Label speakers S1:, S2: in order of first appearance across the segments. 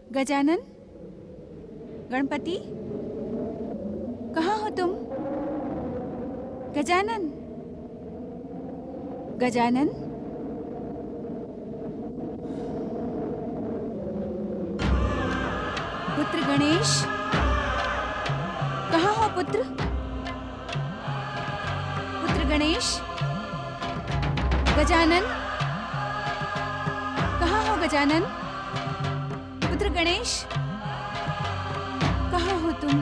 S1: गजानन, गणपति, कहाँ हो तुम? गजानन, गजानन, पुत्र गणेश, कहाँ हो पुत्र? पुत्र गणेश, गजानन, कहाँ हो गजानन? पुत्र गणेश, कहाँ हो तुम?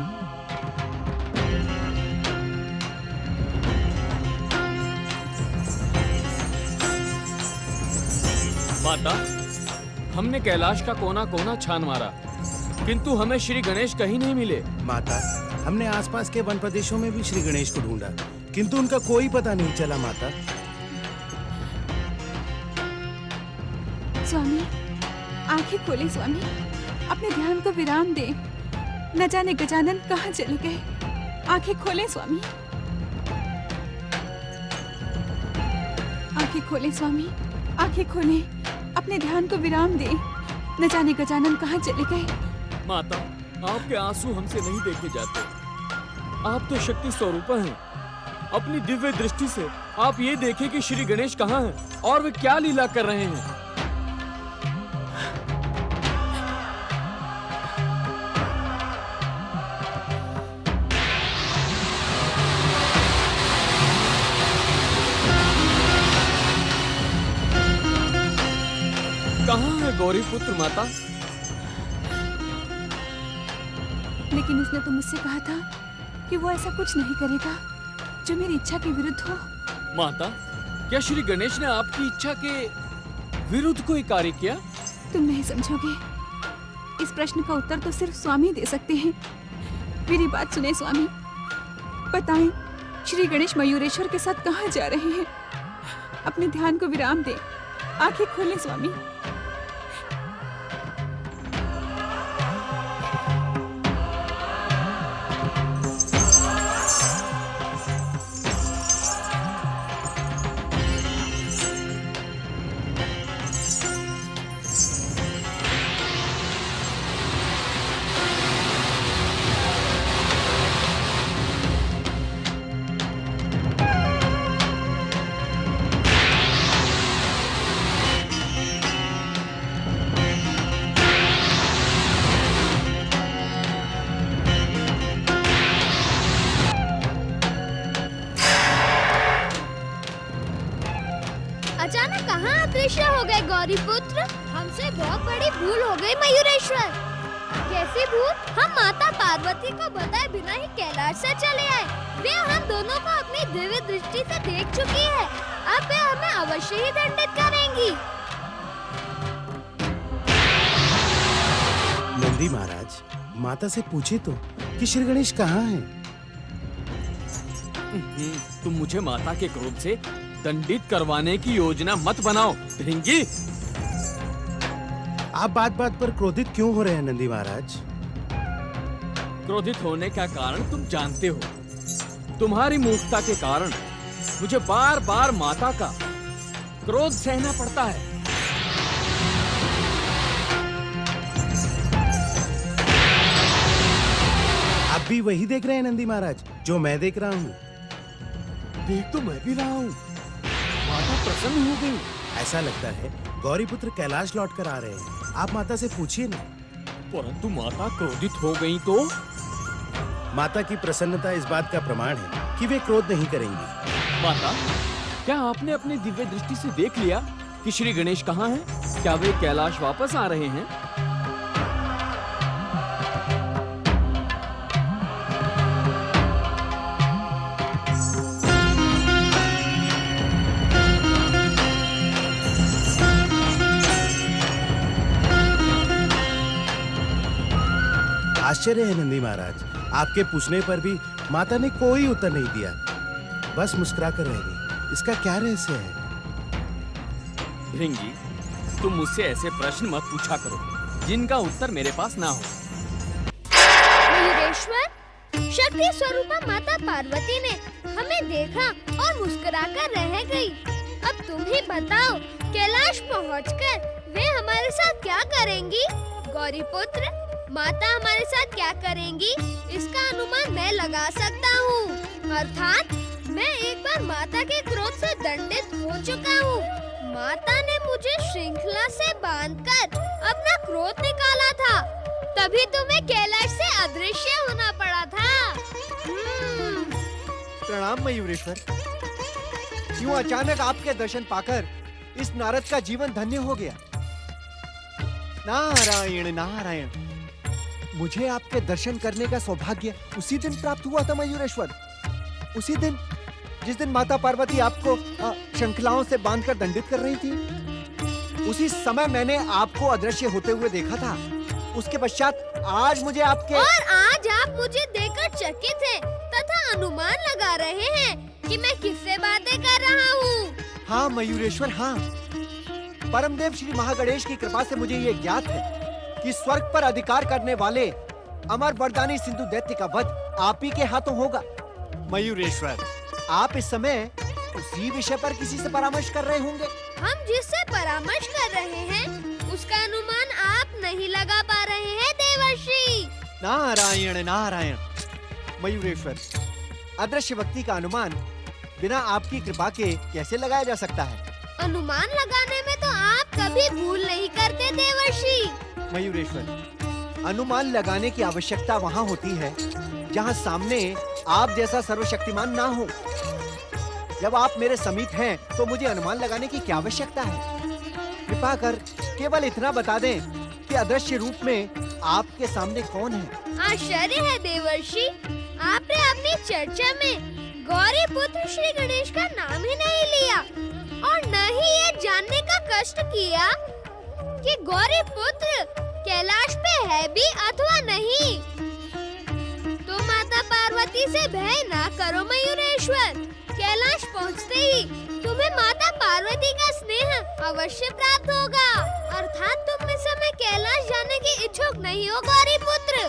S2: माता, हमने कैलाश का कोना कोना छान मारा, किंतु हमें श्री गणेश कहीं नहीं मिले।
S3: माता, हमने आसपास के वन प्रदेशों में भी श्री गणेश को ढूंढा, किंतु उनका कोई पता नहीं चला। माता,
S1: स्वामी, आंखें खोले स्वामी, अपने ध्यान को विराम दे। न जाने गजानन कहाँ चले गए। आंखें खोले स्वामी, आंखें खोले स्वामी, आंखें खोले, अपने ध्यान को विराम दे। न जाने गजानन कहाँ चले गए।
S2: माता, आपके आंसू हमसे नहीं देखे जाते। आप तो शक्ति स्वरूप हैं। अपनी दिव्य दृष्टि से आप ये देखें कि श्री गणेश कहाँ हैं और वे क्या लीला कर रहे हैं। कहाँ है गौरी पुत्र माता?
S1: लेकिन उसने तो मुझसे कहा था कि वो ऐसा कुछ नहीं करेगा जो मेरी इच्छा के विरुद्ध हो।
S2: माता, क्या श्री गणेश ने आपकी इच्छा के विरुद्ध कोई कार्य किया?
S1: तुम नहीं समझोगे। इस प्रश्न का उत्तर तो सिर्फ स्वामी दे सकते हैं। मेरी बात सुने स्वामी, बताएं श्री गणेश मयूरेश्वर के साथ कहाँ जा रहे हैं? अपने ध्यान को विराम दे, आंखें खोले स्वामी।
S4: अचानक कहाँ अदृश्य हो गए गौरी पुत्र? हमसे बहुत बड़ी भूल हो गई मयूरेश्वर। कैसी भूल? हम माता पार्वती को बताए बिना ही कैलाश से चले आए। वे हम दोनों को अपनी दिव्य दृष्टि से देख चुकी है। अब वे हमें अवश्य ही दंडित करेंगी।
S3: नंदी महाराज, माता से पूछे तो कि श्री गणेश कहाँ हैं?
S2: तुम मुझे माता के क्रोध से दंडित करवाने की योजना मत बनाओ ढिंगी।
S3: आप बात बात पर क्रोधित क्यों हो रहे हैं नंदी महाराज?
S2: क्रोधित होने का कारण तुम जानते हो। तुम्हारी मूर्खता के कारण मुझे बार बार माता का क्रोध सहना पड़ता है।
S3: आप भी वही देख रहे हैं नंदी महाराज जो मैं देख रहा हूँ?
S2: देख तो मैं भी रहा हूँ। माता प्रसन्न हो गई।
S3: ऐसा लगता है गौरी पुत्र कैलाश लौट कर आ रहे हैं। आप माता से पूछिए ना।
S2: परंतु माता क्रोधित हो गई तो?
S3: माता की प्रसन्नता इस बात का प्रमाण है कि वे क्रोध नहीं करेंगी।
S2: माता, क्या आपने अपनी दिव्य दृष्टि से देख लिया कि श्री गणेश कहाँ हैं? क्या वे कैलाश वापस आ रहे हैं?
S3: आश्चर्य है नंदी महाराज, आपके पूछने पर भी माता ने कोई उत्तर नहीं दिया, बस मुस्कुराकर रह गई। इसका क्या रहस्य है?
S2: भृंगी, तुम मुझसे ऐसे प्रश्न मत पूछा करो जिनका उत्तर मेरे पास ना हो।
S4: मयूरेश्वर, शक्ति स्वरूपा माता पार्वती ने हमें देखा और मुस्कुराकर रह गई। अब तुम ही बताओ, कैलाश पहुंचकर वे हमारे साथ क्या करेंगी? गौरी पुत्र, माता हमारे साथ क्या करेंगी इसका अनुमान मैं लगा सकता हूँ। अर्थात मैं एक बार माता के क्रोध से दंडित हो चुका हूँ। माता ने मुझे श्रृंखला से बांधकर अपना क्रोध निकाला था, तभी तुम्हें कैलाश से अदृश्य होना पड़ा था।
S5: प्रणाम मयूरेश्वर। यूं अचानक आपके दर्शन पाकर इस नारद का जीवन धन्य हो गया। नारायण नारायण, मुझे आपके दर्शन करने का सौभाग्य उसी दिन प्राप्त हुआ था मयूरेश्वर। उसी दिन जिस दिन माता पार्वती आपको श्रृंखलाओं से बांधकर दंडित कर रही थी, उसी समय मैंने आपको अदृश्य होते हुए देखा था। उसके पश्चात आज मुझे आपके
S4: और आज आप मुझे देखकर चकित हैं तथा अनुमान लगा रहे हैं कि मैं किससे बातें कर रहा हूँ।
S5: हाँ मयूरेश्वर, हाँ। परमदेव श्री महागणेश की कृपा से मुझे ये ज्ञात है कि स्वर्ग पर अधिकार करने वाले अमर वरदानी सिंधु दैत्य का वध आप ही के हाथों होगा। मयूरेश्वर, आप इस समय उसी विषय पर किसी से परामर्श कर रहे होंगे।
S4: हम जिससे परामर्श कर रहे हैं उसका अनुमान आप नहीं लगा पा रहे हैं देवर्षि।
S5: नारायण नारायण। मयूरेश्वर, अदृश्य व्यक्ति का अनुमान बिना आपकी कृपा के कैसे लगाया जा सकता है?
S4: अनुमान लगाने में तो आप कभी भूल नहीं करते देवर्षि।
S5: मयूरेश्वर, अनुमान लगाने की आवश्यकता वहाँ होती है जहाँ सामने आप जैसा सर्वशक्तिमान ना हो। जब आप मेरे समीप हैं तो मुझे अनुमान लगाने की क्या आवश्यकता है? कृपा कर केवल इतना बता दें कि अदृश्य रूप में आपके सामने कौन है?
S4: आश्चर्य है देवर्षि, आपने अपनी चर्चा में गौरी पुत्र श्री गणेश का नाम ही नहीं लिया और न ही ये जानने का कष्ट किया कि गौरी पुत्र कैलाश पे है भी अथवा नहीं। तो माता पार्वती से भय ना करो मयूरेश्वर। कैलाश पहुँचते ही तुम्हें माता पार्वती का स्नेह अवश्य प्राप्त होगा। अर्थात तुम इस समय कैलाश जाने के इच्छुक नहीं हो गौरी पुत्र।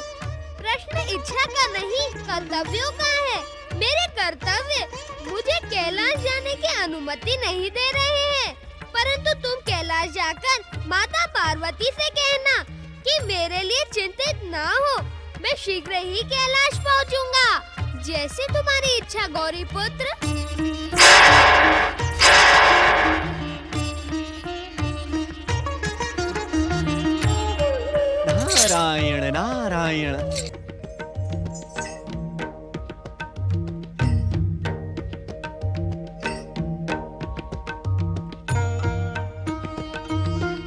S4: प्रश्न इच्छा का नहीं, कर्तव्यों का है। मेरे कर्तव्य मुझे कैलाश जाने की अनुमति नहीं दे रहे हैं, परंतु तुम कैलाश जाकर माता पार्वती से कहना कि मेरे लिए चिंतित ना हो, मैं शीघ्र ही कैलाश पहुंचूंगा। जैसे तुम्हारी इच्छा गौरी पुत्र।
S5: नारायण नारायण।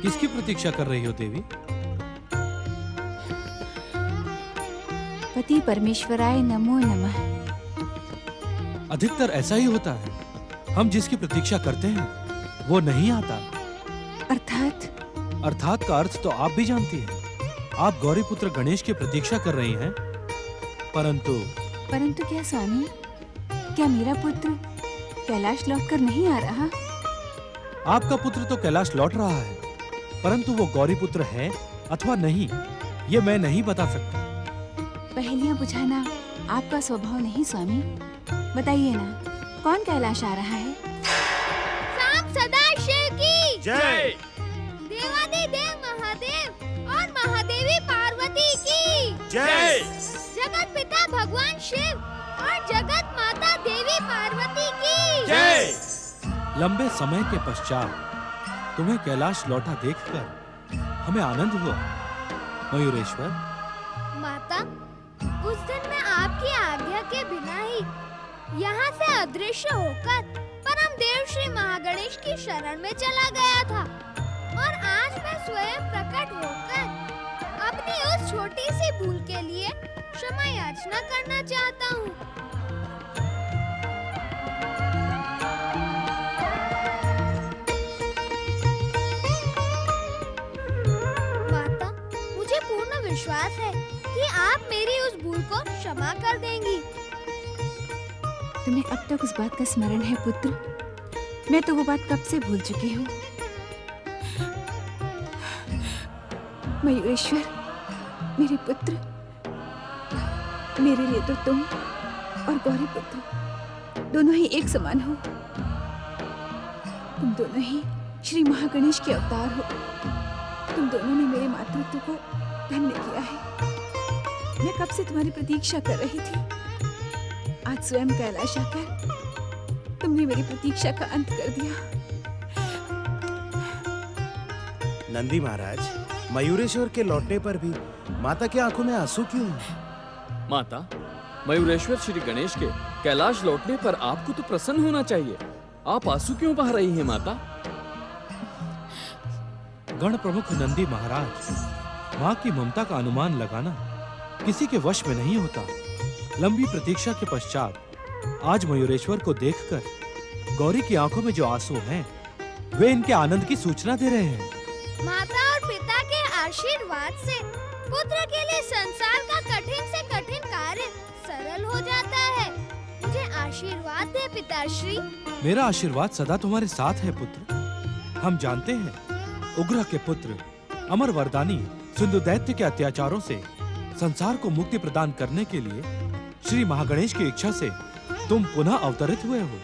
S6: किसकी प्रतीक्षा कर रही हो देवी?
S1: पति परमेश्वराय नमो नमः।
S6: अधिकतर ऐसा ही होता है, हम जिसकी प्रतीक्षा करते हैं वो नहीं आता। अर्थात का अर्थ तो आप भी जानती हैं। आप गौरी पुत्र गणेश की प्रतीक्षा कर रही हैं, परंतु
S1: क्या स्वामी, क्या मेरा पुत्र कैलाश लौटकर नहीं आ रहा?
S6: आपका पुत्र तो कैलाश लौट रहा है, परंतु वो गौरी पुत्र है अथवा नहीं, ये मैं नहीं बता सकता।
S1: पहेलियां बुझाना आपका स्वभाव नहीं स्वामी। बताइए ना, कौन कैलाश आ रहा है?
S4: सांब सदाशिव की
S2: जय।
S4: देवादिदेव महादेव और महादेवी पार्वती की
S2: जय।
S4: जगत पिता भगवान शिव और जगत माता देवी पार्वती की
S2: जय।
S6: लंबे समय के पश्चात तुम्हें कैलाश लौटा देखकर हमें आनंद हुआ मयूरेश्वर।
S4: माता, उस दिन मैं आपकी आज्ञा के बिना ही यहाँ से अदृश्य होकर परम देव श्री महागणेश की शरण में चला गया था और आज मैं स्वयं प्रकट होकर अपनी उस छोटी सी भूल के लिए क्षमा याचना करना चाहता हूँ। माता, मुझे पूर्ण विश्वास है कि आप मेरी उस भूल को क्षमा कर देंगी।
S1: तुम्हें अब तक उस बात का स्मरण है पुत्र? मैं तो वो बात कब से भूल चुकी हूँ। मयूरेश्वर, मेरे पुत्र, मेरे लिए तो तुम और गौरी पुत्र दोनों ही एक समान हो। तुम दोनों ही श्री महागणेश के अवतार हो। तुम दोनों ने मेरे मातृत्व को धन्य किया है। मैं कब से तुम्हारी प्रतीक्षा कर रही थी। आज स्वयं कैलाश आकर तुमने मेरी प्रतीक्षा का अंत कर दिया।
S3: नंदी महाराज, मयूरेश्वर के लौटने पर भी माता की आंखों में आंसू क्यों हैं?
S2: माता, मयूरेश्वर श्री गणेश के कैलाश लौटने पर आपको तो प्रसन्न होना चाहिए। आप आंसू क्यों बहा रही हैं माता?
S6: गण प्रमुख नंदी महाराज, माँ की ममता का अनुमान लगाना किसी के वश में नहीं होता। लंबी प्रतीक्षा के पश्चात आज मयूरेश्वर को देखकर गौरी की आंखों में जो आंसू हैं, वे इनके आनंद की सूचना दे रहे हैं।
S4: माता और पिता के आशीर्वाद से पुत्र के लिए संसार का कठिन से कठिन कार्य सरल हो जाता है। मुझे आशीर्वाद दे पिताश्री।
S6: मेरा आशीर्वाद सदा तुम्हारे साथ है पुत्र। हम जानते हैं उग्र के पुत्र अमर वरदानी सिंधु दैत्य के अत्याचारों से संसार को मुक्ति प्रदान करने के लिए श्री महागणेश की इच्छा से तुम पुनः अवतरित हुए हो।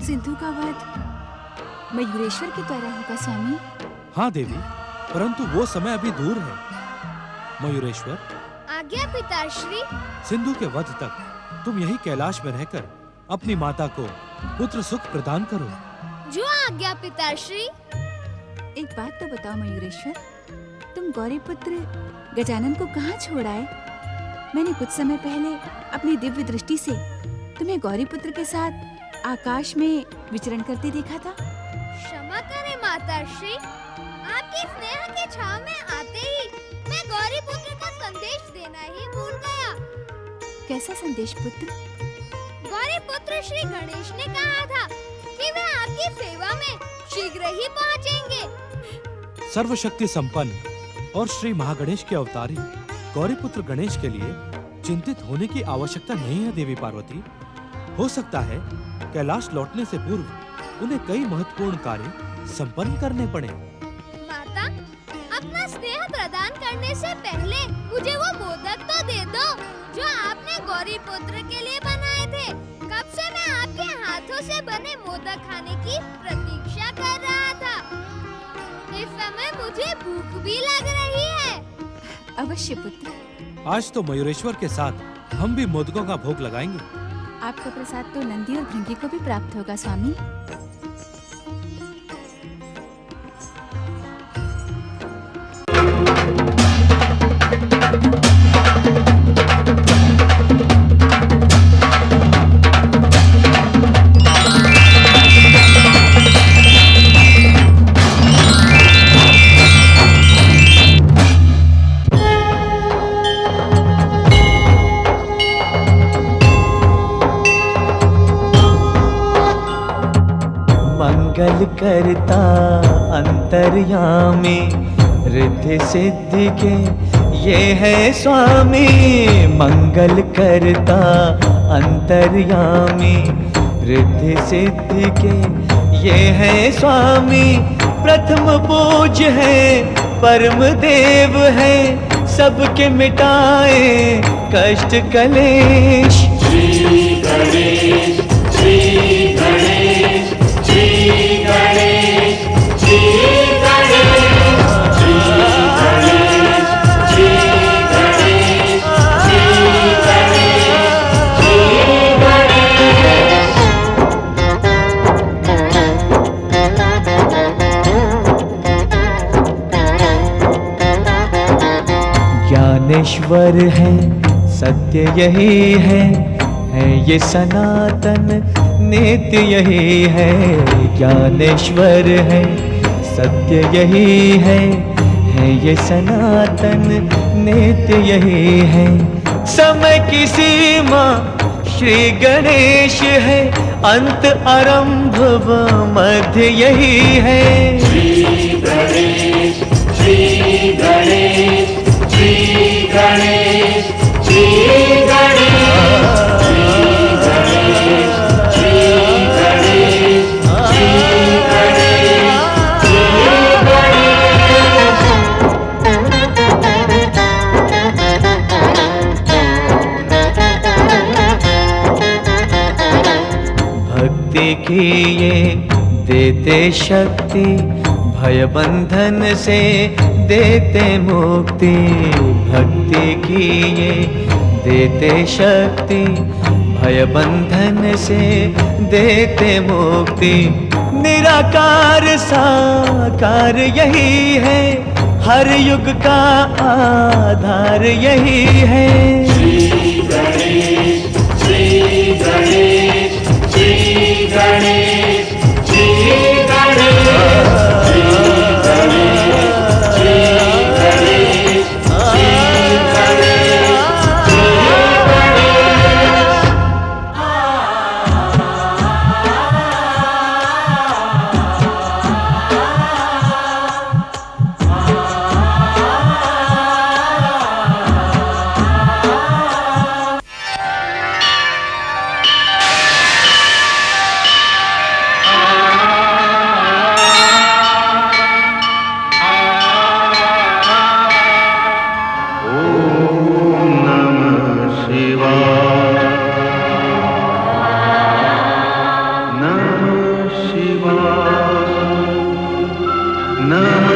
S1: सिंधु का वध मयूरेश्वर की द्वारा होगा स्वामी।
S6: हाँ देवी, परंतु वो समय अभी दूर है। मयूरेश्वर,
S4: आज्ञा पिताश्री।
S6: सिंधु के वध तक तुम यही कैलाश में रहकर अपनी माता को पुत्र सुख प्रदान करो।
S4: जो आज्ञा पिताश्री।
S1: एक बात तो बताओ मयूरेश्वर, तुम गौरी पुत्र गजानन को कहाँ छोड़ आए? मैंने कुछ समय पहले अपनी दिव्य दृष्टि से तुम्हें गौरी पुत्र के साथ आकाश में विचरण करते देखा था।
S4: क्षमा करें माताश्री, आपकी स्नेह के छाव में आते ही मैं गौरी पुत्र का संदेश देना ही भूल गया।
S1: कैसा संदेश पुत्र?
S4: गौरी पुत्र श्री गणेश ने कहा था कि वे आपकी सेवा में शीघ्र ही पहुंचेंगे।
S6: सर्वशक्ति संपन्न और श्री महागणेश के अवतारी गौरी पुत्र गणेश के लिए चिंतित होने की आवश्यकता नहीं है देवी पार्वती। हो सकता है कैलाश लौटने से पूर्व उन्हें कई महत्वपूर्ण कार्य संपन्न करने पड़े।
S4: माता, अपना स्नेह प्रदान करने से पहले मुझे वो मोदक तो दे दो जो आपने गौरी पुत्र के लिए बनाए थे। कब से मैं आपके हाथों से बने मोदक खाने की प्रतीक्षा कर रहा था। इस समय मुझे भूख भी लग रही है।
S1: अवश्य पुत्र।
S6: आज तो मयूरेश्वर के साथ हम भी मोदकों का भोग लगाएंगे।
S1: आपका प्रसाद तो नंदी और भृंगी को भी प्राप्त होगा स्वामी।
S7: मंगल करता अंतर्यामी, रिद्धि सिद्धि के ये है स्वामी। मंगल करता अंतर्यामी, रिद्धि सिद्धि के ये है स्वामी। प्रथम पूज्य है, परम देव है, सबके मिटाए कष्ट कलेश।
S8: श्री गणेश, श्री गणेश, श्री गणेश, श्री गणेश, श्री गणेश, श्री गणेश, श्री गणेश, श्री गणेश।
S7: ज्ञानेश्वर है, सत्य यही है ये सनातन नित्य यही है। ज्ञानेश्वर है, सत्य यही है ये सनातन नित्य यही है। समय की सीमा श्री गणेश है, अंत आरंभ व मध्य यही है।
S8: श्री गणेश, श्री गणेश, श्री गणेश, श्री गणेश, भक्ति
S7: की ये देते शक्ति, भय बंधन से देते मुक्ति, भक्ति की ये देते शक्ति, भय बंधन से देते मुक्ति। निराकार साकार यही है, हर युग का आधार यही है।
S8: श्री गणेश, श्री गणेश, श्री गणेश, श्री गणेश, श्री गणेश, श्री गणेश, श्री गणेश,
S9: नमः